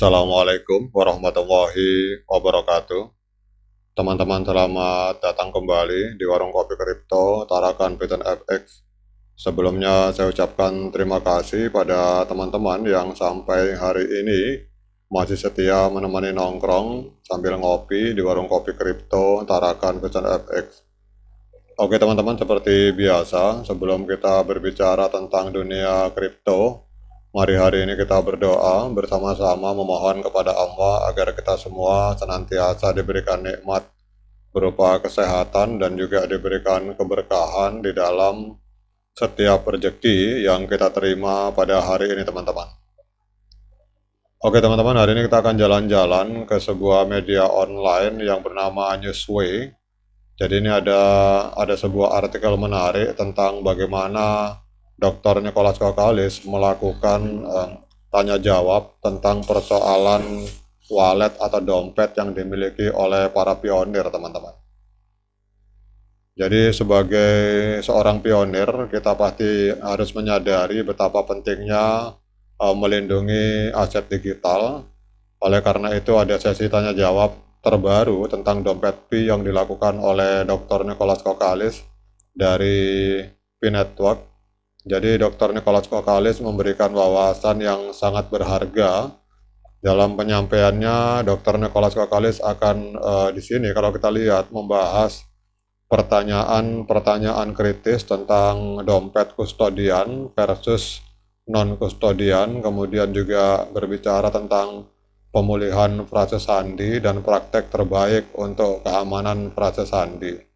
Assalamualaikum warahmatullahi wabarakatuh. Teman-teman selamat datang kembali di Warung Kopi Kripto Tarakan Python FX. Sebelumnya saya ucapkan terima kasih pada teman-teman yang sampai hari ini masih setia menemani nongkrong sambil ngopi di Warung Kopi Kripto Tarakan Python FX. Oke teman-teman, seperti biasa sebelum kita berbicara tentang dunia kripto, mari hari ini kita berdoa bersama-sama memohon kepada Allah agar kita semua senantiasa diberikan nikmat berupa kesehatan dan juga diberikan keberkahan di dalam setiap rezeki yang kita terima pada hari ini teman-teman. Oke teman-teman, hari ini kita akan jalan-jalan ke sebuah media online yang bernama Newsway. Jadi ini ada sebuah artikel menarik tentang bagaimana Dr. Nicholas Kokalis melakukan tanya jawab tentang persoalan wallet atau dompet yang dimiliki oleh para pionir, teman-teman. Jadi sebagai seorang pionir, kita pasti harus menyadari betapa pentingnya melindungi aset digital. Oleh karena itu ada sesi tanya jawab terbaru tentang dompet Pi yang dilakukan oleh Dr. Nicholas Kokalis dari Pi Network. Jadi Dr. Nicholas Kokalis memberikan wawasan yang sangat berharga. Dalam penyampaiannya, Dr. Nicholas Kokalis akan di sini kalau kita lihat membahas pertanyaan-pertanyaan kritis tentang dompet kustodian versus non-kustodian, kemudian juga berbicara tentang pemulihan frase sandi dan praktek terbaik untuk keamanan frase sandi.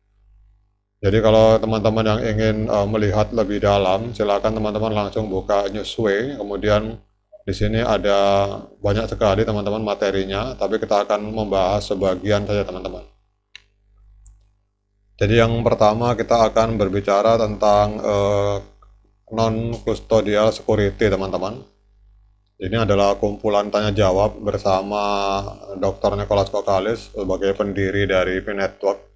Jadi kalau teman-teman yang ingin melihat lebih dalam, silakan teman-teman langsung buka Newsway. Kemudian di sini ada banyak sekali teman-teman materinya, tapi kita akan membahas sebagian saja teman-teman. Jadi yang pertama kita akan berbicara tentang non-custodial security teman-teman. Ini adalah kumpulan tanya jawab bersama Dr. Nicholas Kokalis sebagai pendiri dari Pi Network.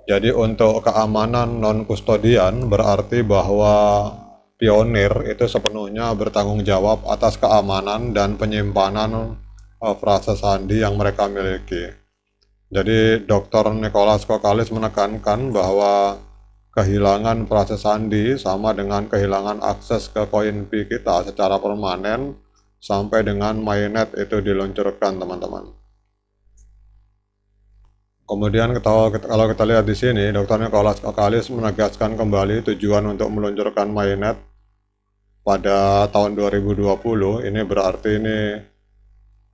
Jadi untuk keamanan non-kustodian berarti bahwa pionir itu sepenuhnya bertanggung jawab atas keamanan dan penyimpanan frase sandi yang mereka miliki. Jadi Dr. Nicholas Kokalis menekankan bahwa kehilangan frase sandi sama dengan kehilangan akses ke koin Pi kita secara permanen sampai dengan mainnet itu diluncurkan teman-teman. Kemudian kalau kita lihat di sini, Dr. Nicholas Kokalis menegaskan kembali tujuan untuk meluncurkan mainnet pada tahun 2020. Ini berarti ini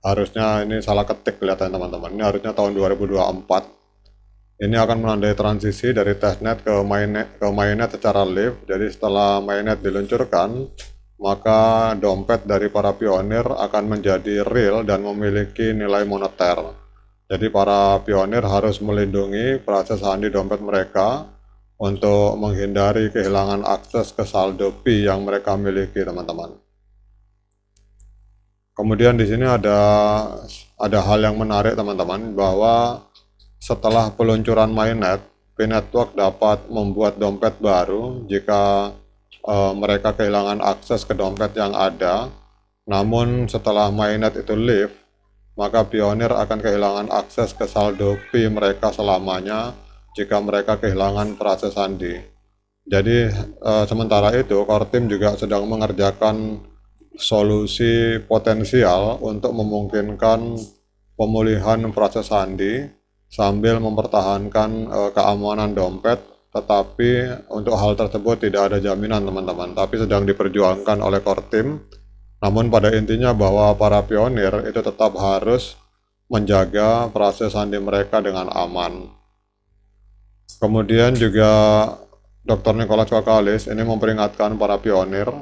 harusnya ini salah ketik kelihatan teman-teman. Ini harusnya tahun 2024. Ini akan menandai transisi dari testnet ke mainnet secara live. Jadi setelah mainnet diluncurkan, maka dompet dari para pionir akan menjadi real dan memiliki nilai moneter. Jadi para pionir harus melindungi frase sandi dompet mereka untuk menghindari kehilangan akses ke saldo Pi yang mereka miliki, teman-teman. Kemudian di sini ada hal yang menarik, teman-teman, bahwa setelah peluncuran mainnet, Pi Network dapat membuat dompet baru jika mereka kehilangan akses ke dompet yang ada. Namun setelah mainnet itu live, maka pionir akan kehilangan akses ke saldo Pi mereka selamanya jika mereka kehilangan frase sandi. Jadi sementara itu core team juga sedang mengerjakan solusi potensial untuk memungkinkan pemulihan frase sandi sambil mempertahankan keamanan dompet, tetapi untuk hal tersebut tidak ada jaminan teman-teman, tapi sedang diperjuangkan oleh core team. Namun pada intinya bahwa para pionir itu tetap harus menjaga frase sandi mereka dengan aman. Kemudian juga Dr. Nicholas Kokalis ini memperingatkan para pionir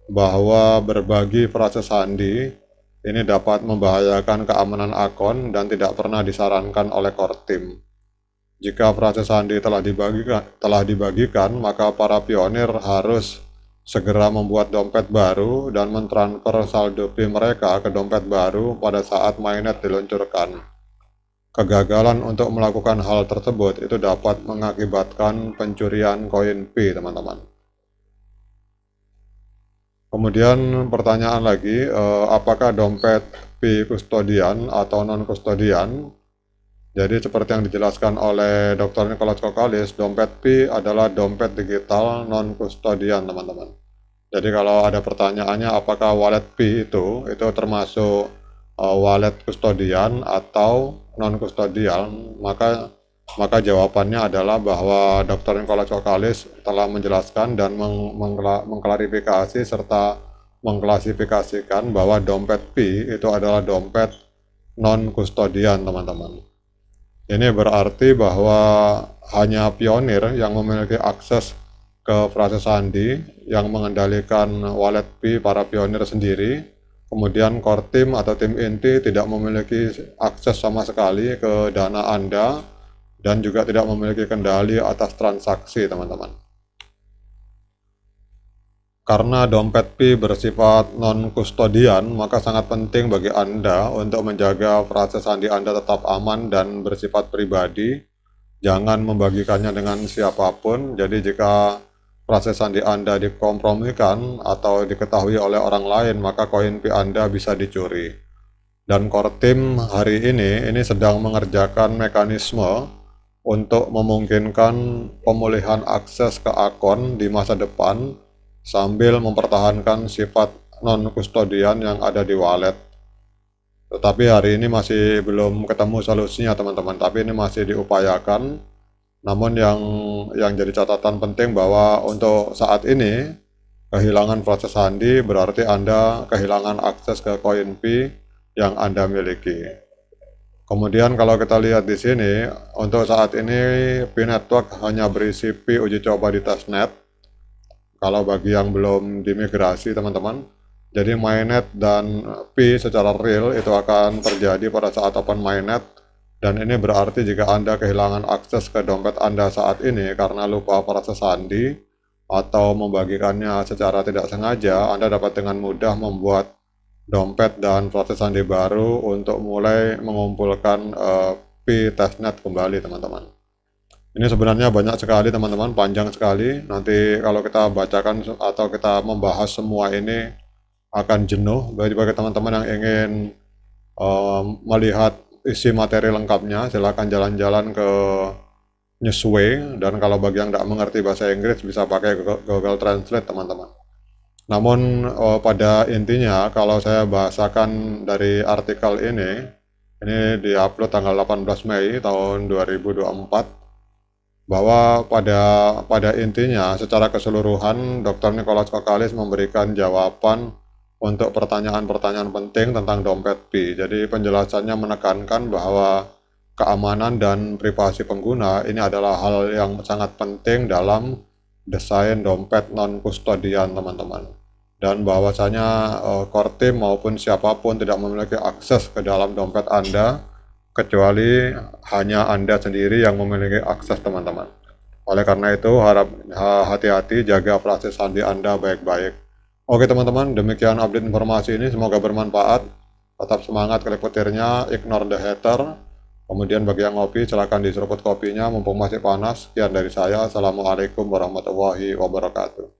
bahwa berbagi frase sandi ini dapat membahayakan keamanan akun dan tidak pernah disarankan oleh core team. Jika frase sandi telah dibagikan, maka para pionir harus segera membuat dompet baru dan mentransfer saldo Pi mereka ke dompet baru pada saat mainnet diluncurkan. Kegagalan untuk melakukan hal tersebut itu dapat mengakibatkan pencurian koin Pi, teman-teman. Kemudian pertanyaan lagi, apakah dompet P kustodian atau non kustodian? Jadi seperti yang dijelaskan oleh Dr. Nicholas Kokalis, dompet P adalah dompet digital non kustodian, teman-teman. Jadi kalau ada pertanyaannya apakah wallet P itu termasuk wallet kustodian atau non kustodian, maka jawabannya adalah bahwa Dr. Nicholas Kokalis telah menjelaskan dan mengklarifikasi serta mengklasifikasikan bahwa dompet P itu adalah dompet non kustodian, teman-teman. Ini berarti bahwa hanya pionir yang memiliki akses ke frase sandi yang mengendalikan wallet P para pionir sendiri. Kemudian core team atau tim inti tidak memiliki akses sama sekali ke dana Anda dan juga tidak memiliki kendali atas transaksi, teman-teman. Karena dompet P bersifat non-kustodian, maka sangat penting bagi Anda untuk menjaga frase sandi Anda tetap aman dan bersifat pribadi. Jangan membagikannya dengan siapapun. Jadi jika frase sandi Anda dikompromikan atau diketahui oleh orang lain, maka koin P Anda bisa dicuri. Dan core team hari ini sedang mengerjakan mekanisme untuk memungkinkan pemulihan akses ke akun di masa depan sambil mempertahankan sifat non-kustodian yang ada di wallet. Tetapi hari ini masih belum ketemu solusinya, teman-teman. Tapi ini masih diupayakan. Namun yang jadi catatan penting bahwa untuk saat ini kehilangan proses sandi berarti Anda kehilangan akses ke koin P yang Anda miliki. Kemudian kalau kita lihat di sini, untuk saat ini P Network hanya berisi P uji coba di testnet. Kalau bagi yang belum dimigrasi, teman-teman, jadi mainnet dan P secara real itu akan terjadi pada saat open mainnet, dan ini berarti jika Anda kehilangan akses ke dompet Anda saat ini karena lupa proses sandi atau membagikannya secara tidak sengaja, Anda dapat dengan mudah membuat dompet dan proses sandi baru untuk mulai mengumpulkan P testnet kembali, teman-teman. Ini sebenarnya banyak sekali, teman-teman, panjang sekali. Nanti kalau kita bacakan atau kita membahas semua ini akan jenuh. Bagi teman-teman yang ingin melihat isi materi lengkapnya, silakan jalan-jalan ke Newsway. Dan kalau bagi yang tidak mengerti bahasa Inggris bisa pakai Google Translate, teman-teman. Namun pada intinya kalau saya bahasakan dari artikel ini diupload tanggal 18 Mei tahun 2024. Bahwa pada intinya secara keseluruhan Dr. Nicholas Kokalis memberikan jawaban untuk pertanyaan-pertanyaan penting tentang dompet P. Jadi penjelasannya menekankan bahwa keamanan dan privasi pengguna ini adalah hal yang sangat penting dalam desain dompet non-kustodian, teman-teman. Dan bahwasanya core team maupun siapapun tidak memiliki akses ke dalam dompet Anda kecuali hanya Anda sendiri yang memiliki akses, teman-teman. Oleh karena itu, hati-hati jaga frase sandi Anda baik-baik. Oke, teman-teman, demikian update informasi ini. Semoga bermanfaat. Tetap semangat klik petirnya, ignore the hater. Kemudian bagi yang ngopi, silahkan diseruput kopinya mumpung masih panas. Sekian dari saya. Assalamualaikum warahmatullahi wabarakatuh.